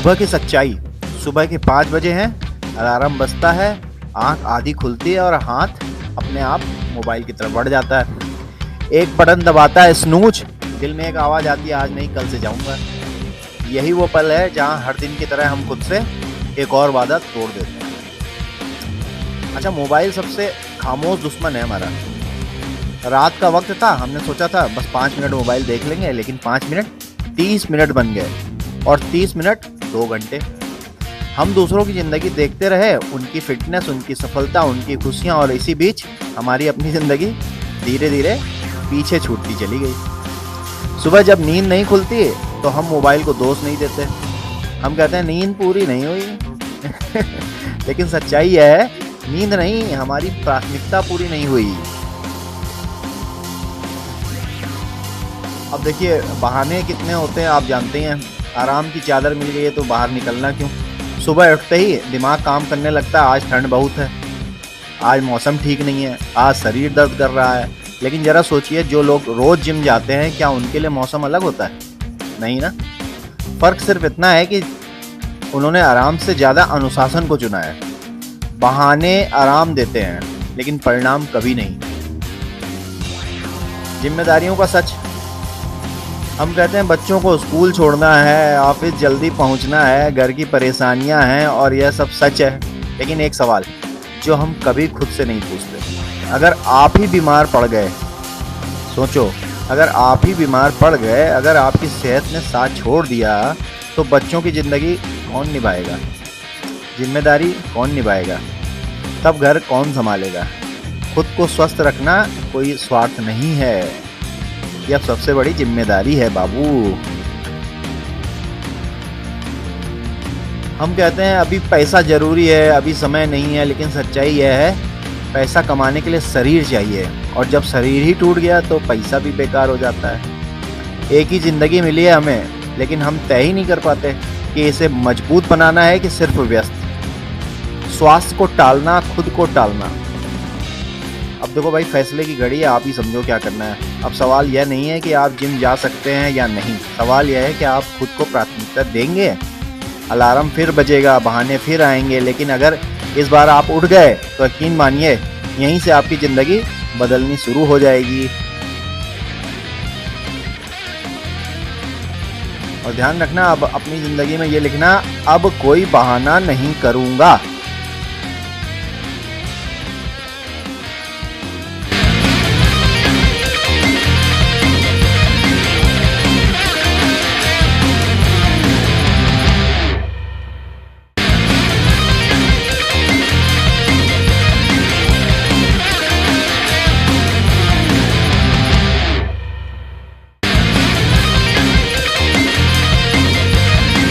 सुबह की सच्चाई। सुबह के 5 बजे हैं, अलार्म बजता है, आंख आधी खुलती है और हाथ अपने आप मोबाइल की तरफ बढ़ जाता है। एक बटन दबाता है स्नूज, दिल में एक आवाज़ आती है आज नहीं कल से जाऊंगा। यही वो पल है जहां हर दिन की तरह हम खुद से एक और वादा तोड़ देते हैं। अच्छा, मोबाइल सबसे खामोश दुश्मन है हमारा। रात का वक्त था, हमने सोचा था बस 5 मिनट मोबाइल देख लेंगे, लेकिन 5 मिनट 30 मिनट बन गए और 30 मिनट 2 घंटे। हम दूसरों की ज़िंदगी देखते रहे, उनकी फिटनेस, उनकी सफलता, उनकी खुशियाँ, और इसी बीच हमारी अपनी ज़िंदगी धीरे धीरे पीछे छूटती चली गई। सुबह जब नींद नहीं खुलती तो हम मोबाइल को दोष नहीं देते, हम कहते हैं नींद पूरी नहीं हुई लेकिन सच्चाई यह है, नींद नहीं, हमारी प्राथमिकता पूरी नहीं हुई। अब देखिए, बहाने कितने होते हैं आप जानते हैं। आराम की चादर मिल गई है तो बाहर निकलना क्यों। सुबह उठते ही दिमाग काम करने लगता है, आज ठंड बहुत है, आज मौसम ठीक नहीं है, आज शरीर दर्द कर रहा है। लेकिन ज़रा सोचिए, जो लोग रोज़ जिम जाते हैं, क्या उनके लिए मौसम अलग होता है? नहीं ना। फ़र्क सिर्फ इतना है कि उन्होंने आराम से ज़्यादा अनुशासन को चुना है। बहाने आराम देते हैं लेकिन परिणाम कभी नहीं। जिम्मेदारियों का सच। हम कहते हैं बच्चों को स्कूल छोड़ना है, ऑफिस जल्दी पहुंचना है, घर की परेशानियां हैं, और यह सब सच है। लेकिन एक सवाल जो हम कभी खुद से नहीं पूछते, अगर आप ही बीमार पड़ गए, सोचो, अगर आप ही बीमार पड़ गए, अगर आपकी सेहत ने साथ छोड़ दिया, तो बच्चों की ज़िंदगी कौन निभाएगा? जिम्मेदारी कौन निभाएगा? तब घर कौन संभालेगा? खुद को स्वस्थ रखना कोई स्वार्थ नहीं है, यह सबसे बड़ी जिम्मेदारी है बाबू। हम कहते हैं अभी पैसा जरूरी है, अभी समय नहीं है, लेकिन सच्चाई यह है, पैसा कमाने के लिए शरीर चाहिए, और जब शरीर ही टूट गया तो पैसा भी बेकार हो जाता है। एक ही ज़िंदगी मिली है हमें, लेकिन हम तय ही नहीं कर पाते कि इसे मजबूत बनाना है कि सिर्फ व्यस्त। स्वास्थ्य को टालना, खुद को टालना। अब देखो भाई, फैसले की घड़ी है, आप ही समझो क्या करना है। अब सवाल यह नहीं है कि आप जिम जा सकते हैं या नहीं, सवाल यह है कि आप खुद को प्राथमिकता देंगे। अलार्म फिर बजेगा, बहाने फिर आएंगे, लेकिन अगर इस बार आप उठ गए तो यकीन मानिए, यहीं से आपकी ज़िंदगी बदलनी शुरू हो जाएगी। और ध्यान रखना, अब अपनी ज़िंदगी में ये लिखना, अब कोई बहाना नहीं करूँगा।